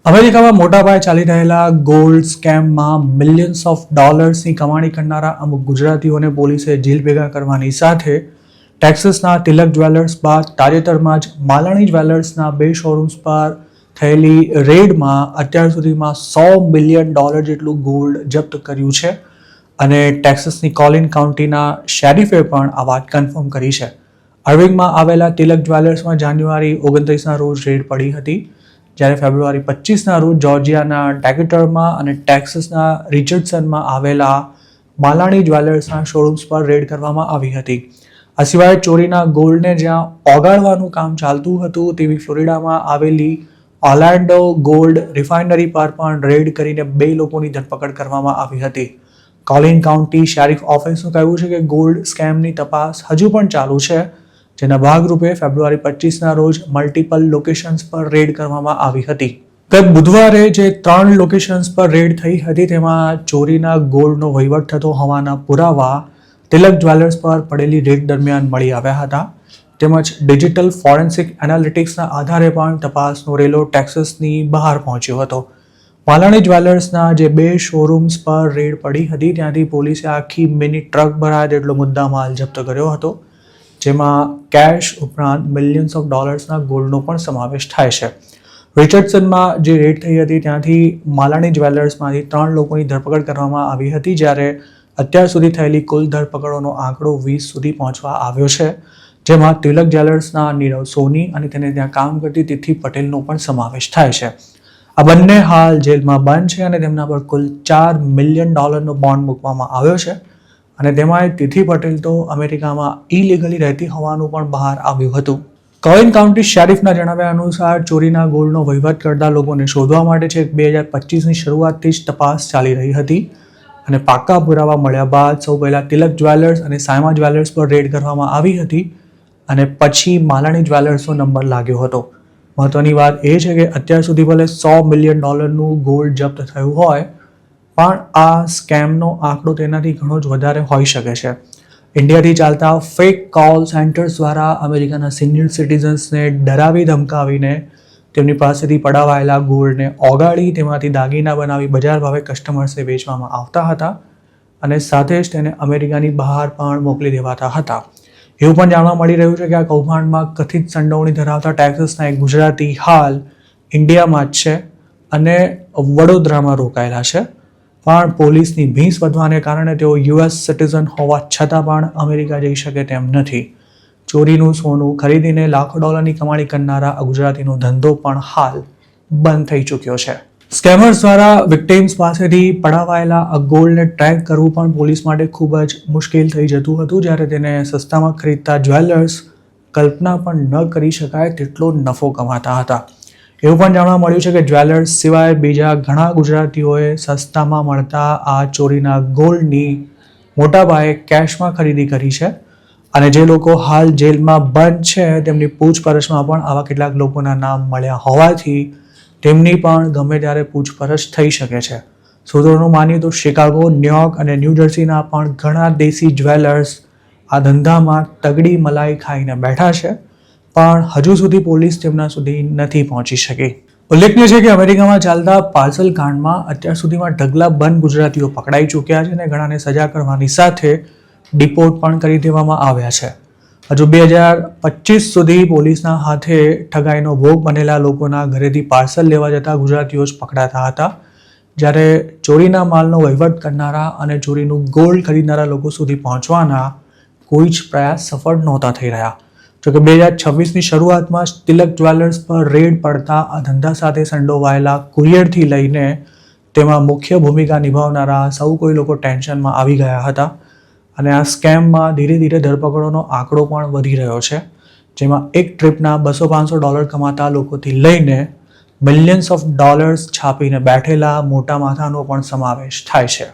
અમેરિકામાં મોટા પાયે ચાલી રહેલા ગોલ્ડ સ્કેમમાં મિલિયન્સ ઓફ ડોલર્સની કમાણી કરનારા અમુક ગુજરાતીઓને પોલીસે જેલ ભેગા કરવાની સાથે ટેક્સાસના તિલક જ્વેલર્સ બાદ તાજેતરમાં જ માલાણી જ્વેલર્સના 2 શોરૂમ્સ પર થયેલી રેડમાં અત્યાર સુધીમાં $100 મિલિયન જેટલું ગોલ્ડ જપ્ત કર્યું છે અને ટેક્સાસની કોલિન કાઉન્ટીના શેરિફે પણ આ વાત કન્ફર્મ કરી છે. અર્વિંગમાં આવેલા તિલક જ્વેલર્સમાં જાન્યુઆરી 29ના રોજ રેડ પડી હતી, જ્યારે ફેબ્રુઆરી 25ના રોજ જોર્જિયાના ડેકેટરમાં અને ટેક્સાસના રિચર્ડસનમાં આવેલા માલાણી જ્વેલર્સના શોરૂમ્સ પર રેડ કરવામાં આવી હતી. આ સિવાય ચોરીના ગોલ્ડને જ્યાં ઓગાળવાનું કામ ચાલતું હતું તેવી ફ્લોરિડામાં આવેલી ઓર્લેન્ડો ગોલ્ડ રિફાઇનરી પર પણ રેડ કરીને 2 લોકોની ધરપકડ કરવામાં આવી હતી. કોલિન કાઉન્ટી શેરિફ ઓફિસનું કહેવું છે કે ગોલ્ડ સ્કેમની તપાસ હજુ પણ ચાલુ છે, જેના ભાગરૂપે ફેબ્રુઆરી 25ના રોજ મલ્ટિપલ લોકેશન્સ પર રેડ કરવામાં આવી હતી. ગત બુધવારે જે 3 લોકેશન્સ પર રેડ થઈ હતી તેમાં ચોરીના ગોલ્ડનો વહીવટ થતો હોવાના પુરાવા તિલક જ્વેલર્સ પર પડેલી રેડ દરમિયાન મળી આવ્યા હતા. તેમજ ડિજિટલ ફોરેન્સિક એનાલિટિક્સના આધારે પણ તપાસનો રેલો ટેક્સાસની બહાર પહોંચ્યો હતો. માલાણી જ્વેલર્સના જે 2 શોરૂમ્સ પર રેડ પડી હતી ત્યાંથી પોલીસે આખી મિની ટ્રક ભરાય તેટલો મુદ્દામાલ જપ્ત કર્યો હતો, જેમાં કેશ ઉપરાંત મિલિયન્સ ઓફ ડોલર્સના ગોલ્ડનો પણ સમાવેશ થાય છે. રિચર્ડસનમાં જે રેડ થઈ હતી ત્યાંથી માલાણી જ્વેલર્સમાંથી 3 લોકોની ધરપકડ કરવામાં આવી હતી, જ્યારે અત્યાર સુધી થયેલી કુલ ધરપકડોનો આંકડો 20 સુધી પહોંચવા આવ્યો છે, જેમાં તિલક જ્વેલર્સના નીરવ સોની અને તેને ત્યાં કામ કરતી તિથિ પટેલનો પણ સમાવેશ થાય છે. આ બંને હાલ જેલમાં બંધ છે અને તેમના પર કુલ $4 મિલિયન બોન્ડ મૂકવામાં આવ્યો છે અને તેમાં તિથિ પટેલ તો અમેરિકામાં ઇલીગલી રહેતી હોવાનું પણ બહાર આવ્યું હતું. કોલિન કાઉન્ટી શેરિફના જણાવ્યા અનુસાર ચોરીના ગોલ્ડનો વહીવટ કરતા લોકોને શોધવા માટે છેક 2025ની શરૂઆતથી જ તપાસ ચાલી રહી હતી અને પાક્કા પુરાવા મળ્યા બાદ સૌ પહેલાં તિલક જ્વેલર્સ અને સાયમા જ્વેલર્સ પર રેડ કરવામાં આવી હતી અને પછી માલાણી જ્વેલર્સનો નંબર લાગ્યો હતો. મહત્વની વાત એ છે કે અત્યાર સુધી ભલે $100 મિલિયન ગોલ્ડ જપ્ત થયું હોય, પણ આ સ્કેમનો આંકડો તેનાથી ઘણો જ વધારે હોઈ શકે છે. ઇન્ડિયાથી ચાલતા ફેક કોલ સેન્ટર્સ દ્વારા અમેરિકાના સિનિયર સિટીઝન્સને ડરાવી ધમકાવીને તેમની પાસેથી પડાવાયેલા ગોલ્ડને ઓગાળી તેમાંથી દાગીના બનાવી બજાર ભાવે કસ્ટમર્સને વેચવામાં આવતા હતા અને સાથે જ તેને અમેરિકાની બહાર પણ મોકલી દેવાતા હતા. એવું પણ જાણવા મળી રહ્યું છે કે આ કૌભાંડમાં કથિત સંડોવણી ધરાવતા ટેક્સાસના એક ગુજરાતી હાલ ઇન્ડિયામાં જ છે અને વડોદરામાં રોકાયેલા છે, પણ પોલીસની ભીંસ વધવાને કારણે તેઓ US સિટીઝન હોવા છતાં પણ અમેરિકા જઈ શકે તેમ નથી. ચોરીનું સોનું ખરીદીને લાખો ડોલરની કમાણી કરનારા આ ગુજરાતીનો ધંધો પણ હાલ બંધ થઈ ચૂક્યો છે. સ્કેમર્સ દ્વારા વિક્ટિમ્સ પાસેથી પડાવાયેલા આ ગોલ્ડને ટ્રેક કરવું પણ પોલીસ માટે ખૂબ જ મુશ્કેલ થઈ જતું હતું, જ્યારે તેને સસ્તામાં ખરીદતા જ્વેલર્સ કલ્પના પણ ન કરી શકાય તેટલો નફો કમાતા હતા. એવું પણ જાણવા મળ્યું છે કે જ્વેલર્સ સિવાય બીજા ઘણા ગુજરાતીઓએ સસ્તામાં મળતા આ ચોરીના ગોલ્ડની મોટા પાયે કેશમાં ખરીદી કરી છે અને જે લોકો હાલ જેલમાં બંધ છે તેમની પૂછપરછમાં પણ આવા કેટલાક લોકોના નામ મળ્યા હોવાથી તેમની પણ ગમે ત્યારે પૂછપરછ થઈ શકે છે. સૂત્રોનું માનીએ તો શિકાગો, ન્યુયોર્ક અને ન્યૂ જર્સીના પણ ઘણા દેશી જ્વેલર્સ આ ધંધામાં તગડી મલાઈ ખાઈને બેઠા છે, પણ હજુ સુધી પોલીસ તેમના સુધી નથી પહોંચી શકી. ઉલ્લેખનીય છે કે અમેરિકામાં ચાલતા પાર્સલ કાંડમાં અત્યાર સુધીમાં ઢગલાબંધ ગુજરાતીઓ પકડાઈ ચૂક્યા છે અને ઘણાને સજા કરવાની સાથે ડિપોર્ટ પણ કરી દેવામાં આવ્યા છે. હજુ 2025 સુધી પોલીસના હાથે ઠગાઈનો ભોગ બનેલા લોકોના ઘરેથી પાર્સલ લેવા જતા ગુજરાતીઓ જ પકડાતા હતા, જ્યારે ચોરીના માલનો વહીવટ કરનારા અને ચોરીનું ગોલ્ડ ખરીદનારા લોકો સુધી પહોંચવાના કોઈ જ પ્રયાસ સફળ નહોતા થઈ રહ્યા. જોકે 2026ની શરૂઆતમાં જ તિલક જ્વેલર્સ પર રેડ પડતા આ ધંધા સાથે સંડોવાયેલા કુરિયરથી લઈને તેમાં મુખ્ય ભૂમિકા નિભાવનારા સૌ કોઈ લોકો ટેન્શનમાં આવી ગયા હતા અને આ સ્કેમમાં ધીરે ધીરે ધરપકડોનો આંકડો પણ વધી રહ્યો છે, જેમાં એક ટ્રીપના $200-500 કમાતા લોકોથી લઈને મિલિયન્સ ઓફ ડોલર્સ છાપીને બેઠેલા મોટા માથાનો પણ સમાવેશ થાય છે.